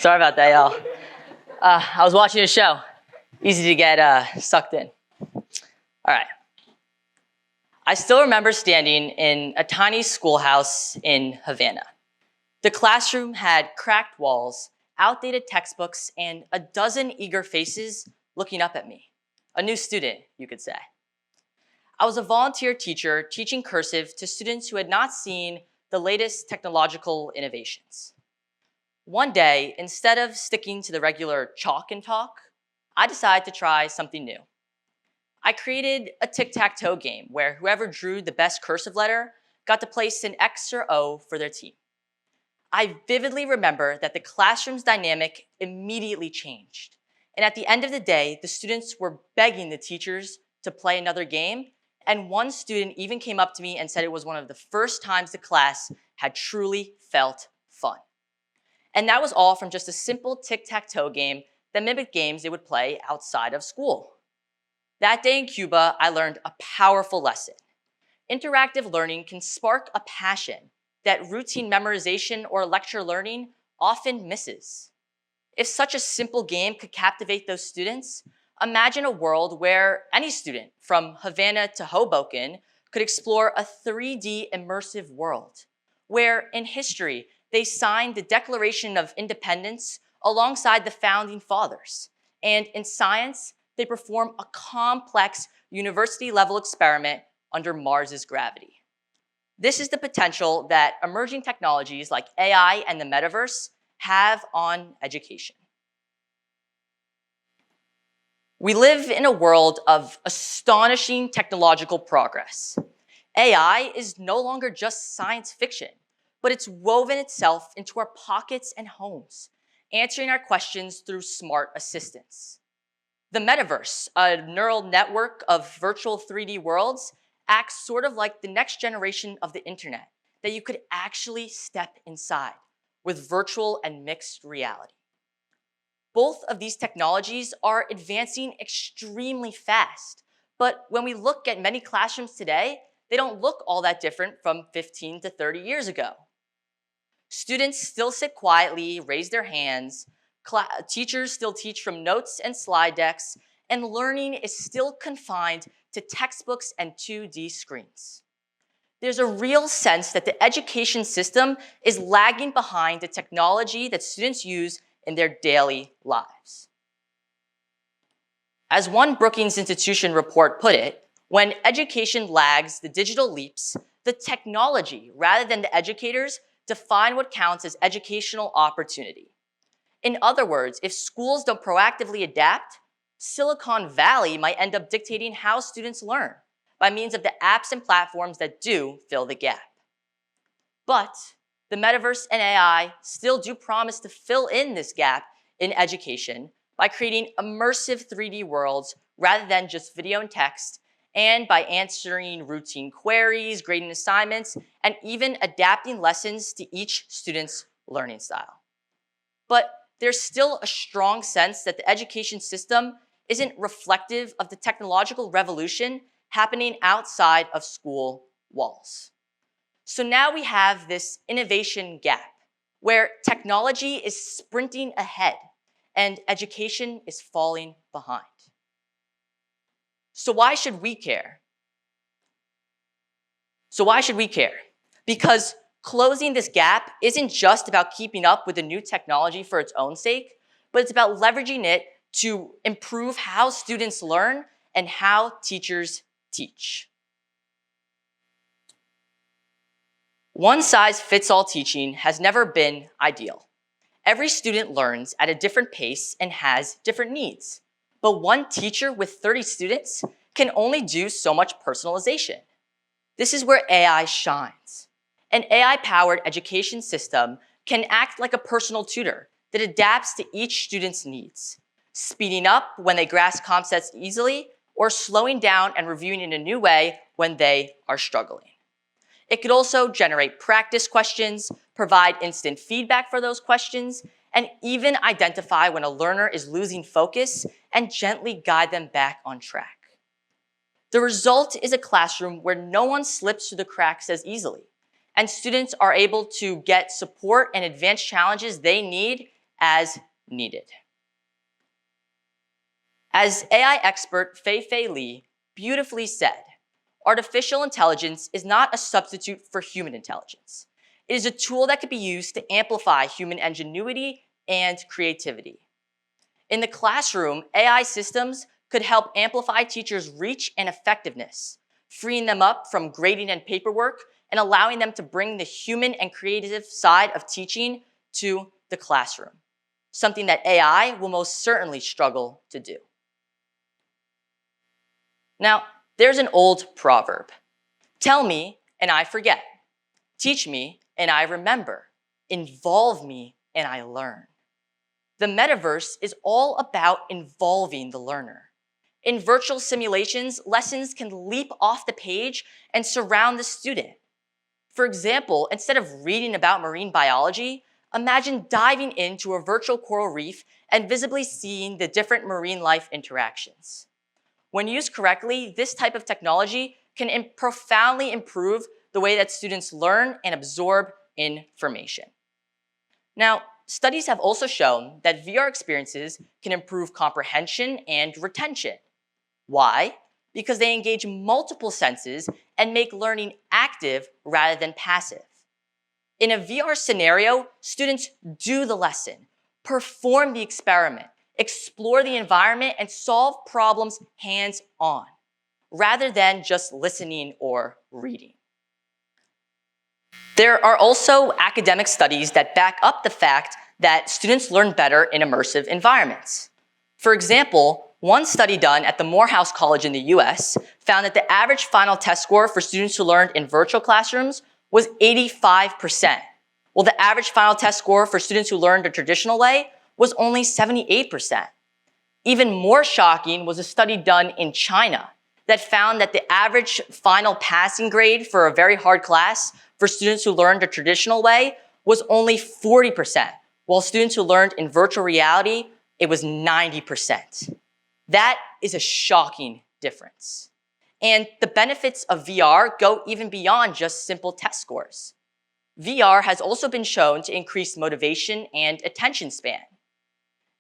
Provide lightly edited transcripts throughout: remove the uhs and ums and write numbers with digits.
Sorry about that, y'all. I was watching a show. Easy to get sucked in. All right. I still remember standing in a tiny schoolhouse in Havana. The classroom had cracked walls, outdated textbooks, and a dozen eager faces looking up at me. A new student, you could say. I was a volunteer teacher teaching cursive to students who had not seen the latest technological innovations. One day, instead of sticking to the regular chalk and talk, I decided to try something new. I created a tic-tac-toe game where whoever drew the best cursive letter got to place an X or O for their team. I vividly remember that the classroom's dynamic immediately changed. And at the end of the day, the students were begging the teachers to play another game, and one student even came up to me and said it was one of the first times the class had truly felt fun. And that was all from just a simple tic-tac-toe game that mimicked games they would play outside of school. That day in Cuba, I learned a powerful lesson. Interactive learning can spark a passion that routine memorization or lecture learning often misses. If such a simple game could captivate those students, imagine a world where any student from Havana to Hoboken could explore a 3D immersive world, where in history, they signed the Declaration of Independence alongside the Founding Fathers. And in science, they perform a complex university-level experiment under Mars's gravity. This is the potential that emerging technologies like AI and the Metaverse have on education. We live in a world of astonishing technological progress. AI is no longer just science fiction, but it's woven itself into our pockets and homes, answering our questions through smart assistants. The Metaverse, a neural network of virtual 3D worlds, acts sort of like the next generation of the internet that you could actually step inside with virtual and mixed reality. Both of these technologies are advancing extremely fast, but when we look at many classrooms today, they don't look all that different from 15 to 30 years ago. Students still sit quietly, raise their hands, teachers still teach from notes and slide decks, and learning is still confined to textbooks and 2D screens. There's a real sense that the education system is lagging behind the technology that students use in their daily lives. As one Brookings Institution report put it, when education lags the digital leaps, the technology, rather than the educators, define what counts as educational opportunity. In other words, if schools don't proactively adapt, Silicon Valley might end up dictating how students learn by means of the apps and platforms that do fill the gap. But the Metaverse and AI still do promise to fill in this gap in education by creating immersive 3D worlds rather than just video and text, and by answering routine queries, grading assignments, and even adapting lessons to each student's learning style. But there's still a strong sense that the education system isn't reflective of the technological revolution happening outside of school walls. So now we have this innovation gap where technology is sprinting ahead and education is falling behind. So why should we care? Because closing this gap isn't just about keeping up with the new technology for its own sake, but it's about leveraging it to improve how students learn and how teachers teach. One-size-fits-all teaching has never been ideal. Every student learns at a different pace and has different needs. But one teacher with 30 students can only do so much personalization. This is where AI shines. An AI-powered education system can act like a personal tutor that adapts to each student's needs, speeding up when they grasp concepts easily or slowing down and reviewing in a new way when they are struggling. It could also generate practice questions, provide instant feedback for those questions, and even identify when a learner is losing focus and gently guide them back on track. The result is a classroom where no one slips through the cracks as easily, and students are able to get support and advanced challenges they need as needed. As AI expert Fei Li beautifully said, artificial intelligence is not a substitute for human intelligence. It is a tool that can be used to amplify human ingenuity and creativity. In the classroom, AI systems could help amplify teachers' reach and effectiveness, freeing them up from grading and paperwork and allowing them to bring the human and creative side of teaching to the classroom, something that AI will most certainly struggle to do. Now, there's an old proverb. Tell me and I forget. Teach me and I remember. Involve me and I learn. The metaverse is all about involving the learner. In virtual simulations, lessons can leap off the page and surround the student. For example, instead of reading about marine biology, imagine diving into a virtual coral reef and visibly seeing the different marine life interactions. When used correctly, this type of technology can profoundly improve the way that students learn and absorb information. Now, studies have also shown that VR experiences can improve comprehension and retention. Why? Because they engage multiple senses and make learning active rather than passive. In a VR scenario, students do the lesson, perform the experiment, explore the environment, and solve problems hands-on, rather than just listening or reading. There are also academic studies that back up the fact that students learn better in immersive environments. For example, one study done at the Morehouse College in the US found that the average final test score for students who learned in virtual classrooms was 85%, while the average final test score for students who learned the traditional way was only 78%. Even more shocking was a study done in China that found that the average final passing grade for a very hard class for students who learned the traditional way was only 40%, while students who learned in virtual reality, it was 90%. That is a shocking difference. And the benefits of VR go even beyond just simple test scores. VR has also been shown to increase motivation and attention span.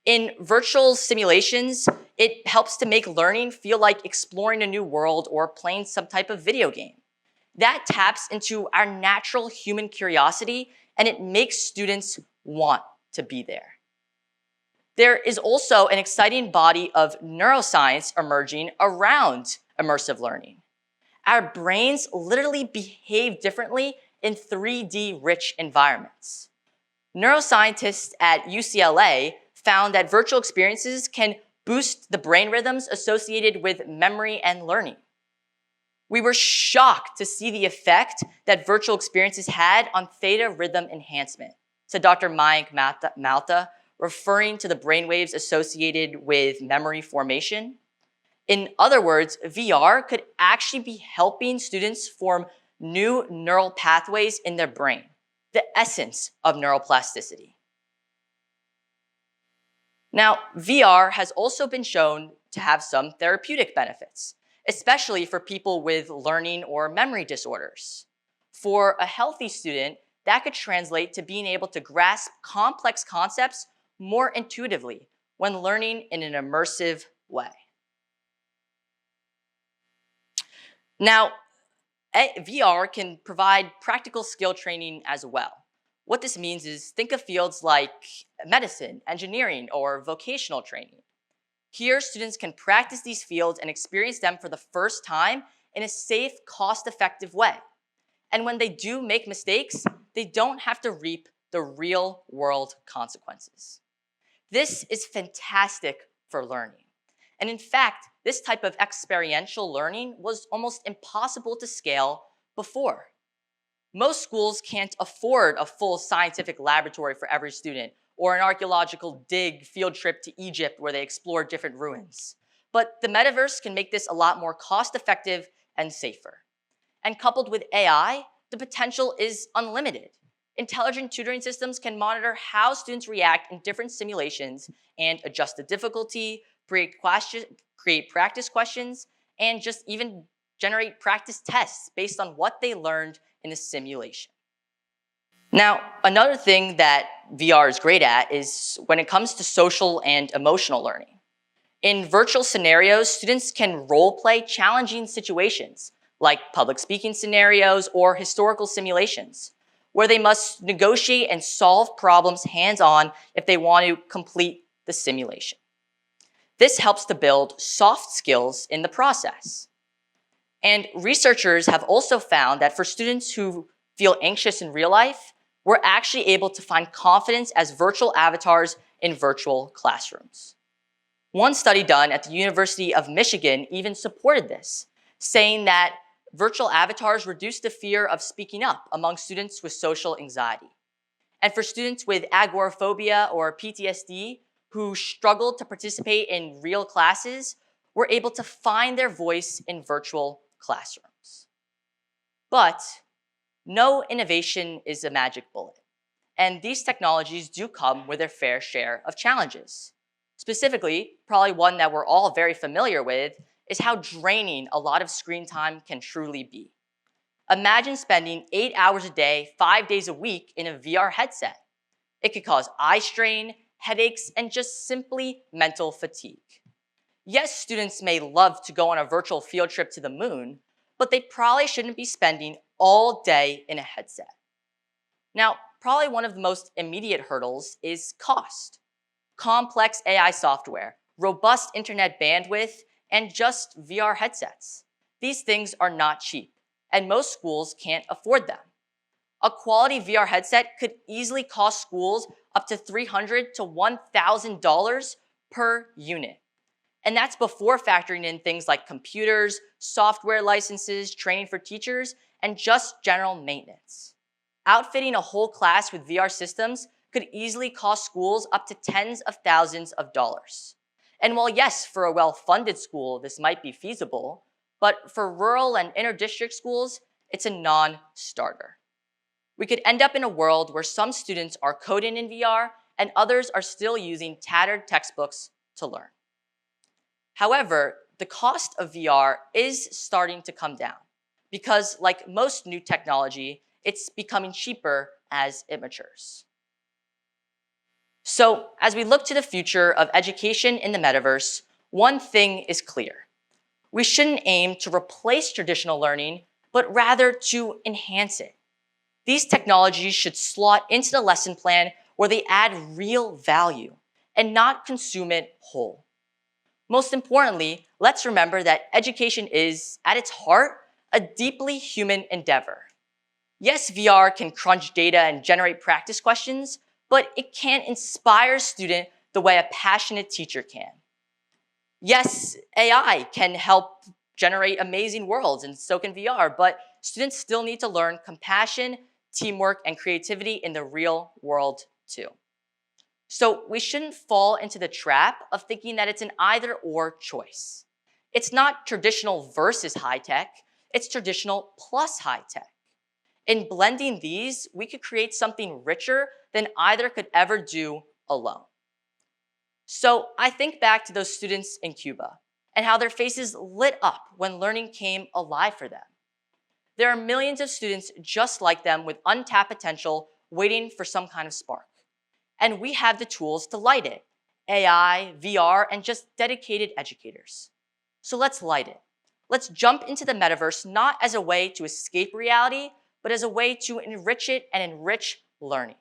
In virtual simulations, it helps to make learning feel like exploring a new world or playing some type of video game. That taps into our natural human curiosity, and it makes students want to be there. There is also an exciting body of neuroscience emerging around immersive learning. Our brains literally behave differently in 3D-rich environments. Neuroscientists at UCLA found that virtual experiences can boost the brain rhythms associated with memory and learning. We were shocked to see the effect that virtual experiences had on theta rhythm enhancement, said Dr. Mayank Malta, referring to the brainwaves associated with memory formation. In other words, VR could actually be helping students form new neural pathways in their brain, the essence of neuroplasticity. Now, VR has also been shown to have some therapeutic benefits, especially for people with learning or memory disorders. For a healthy student, that could translate to being able to grasp complex concepts more intuitively when learning in an immersive way. Now, VR can provide practical skill training as well. What this means is think of fields like medicine, engineering, or vocational training. Here, students can practice these fields and experience them for the first time in a safe, cost-effective way. And when they do make mistakes, they don't have to reap the real-world consequences. This is fantastic for learning. And in fact, this type of experiential learning was almost impossible to scale before. Most schools can't afford a full scientific laboratory for every student or an archaeological dig field trip to Egypt where they explore different ruins. But the metaverse can make this a lot more cost-effective and safer. And coupled with AI, the potential is unlimited. Intelligent tutoring systems can monitor how students react in different simulations and adjust the difficulty, create practice questions, and just even generate practice tests based on what they learned in the simulation. Now, another thing that VR is great at is when it comes to social and emotional learning. In virtual scenarios, students can role-play challenging situations, like public speaking scenarios or historical simulations, where they must negotiate and solve problems hands-on if they want to complete the simulation. This helps to build soft skills in the process. And researchers have also found that for students who feel anxious in real life, we're actually able to find confidence as virtual avatars in virtual classrooms. One study done at the University of Michigan even supported this, saying that virtual avatars reduce the fear of speaking up among students with social anxiety. And for students with agoraphobia or PTSD who struggled to participate in real classes, were able to find their voice in virtual classrooms. But no innovation is a magic bullet, and these technologies do come with their fair share of challenges. Specifically, probably one that we're all very familiar with is how draining a lot of screen time can truly be. Imagine spending 8 hours a day, 5 days a week in a VR headset. It could cause eye strain, headaches, and just simply mental fatigue. Yes, students may love to go on a virtual field trip to the moon, but they probably shouldn't be spending all day in a headset. Now, probably one of the most immediate hurdles is cost. Complex AI software, robust internet bandwidth, and just VR headsets. These things are not cheap, and most schools can't afford them. A quality VR headset could easily cost schools up to $300 to $1,000 per unit. And that's before factoring in things like computers, software licenses, training for teachers, and just general maintenance. Outfitting a whole class with VR systems could easily cost schools up to tens of thousands of dollars. And while yes, for a well-funded school, this might be feasible, but for rural and inter-district schools, it's a non-starter. We could end up in a world where some students are coding in VR and others are still using tattered textbooks to learn. However, the cost of VR is starting to come down because, like most new technology, it's becoming cheaper as it matures. So, as we look to the future of education in the metaverse, one thing is clear. We shouldn't aim to replace traditional learning, but rather to enhance it. These technologies should slot into the lesson plan where they add real value and not consume it whole. Most importantly, let's remember that education is, at its heart, a deeply human endeavor. Yes, VR can crunch data and generate practice questions, but it can't inspire a student the way a passionate teacher can. Yes, AI can help generate amazing worlds, and so can VR, but students still need to learn compassion, teamwork, and creativity in the real world too. So we shouldn't fall into the trap of thinking that it's an either-or choice. It's not traditional versus high-tech, it's traditional plus high-tech. In blending these, we could create something richer than either could ever do alone. So I think back to those students in Cuba and how their faces lit up when learning came alive for them. There are millions of students just like them with untapped potential waiting for some kind of spark. And we have the tools to light it: AI, VR, and just dedicated educators. So let's light it. Let's jump into the metaverse not as a way to escape reality, but as a way to enrich it and enrich learning.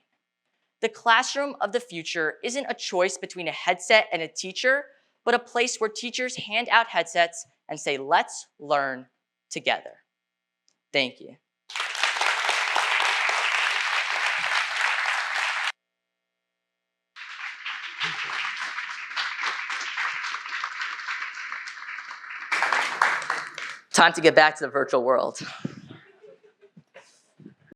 The classroom of the future isn't a choice between a headset and a teacher, but a place where teachers hand out headsets and say, let's learn together. Thank you. Time to get back to the virtual world.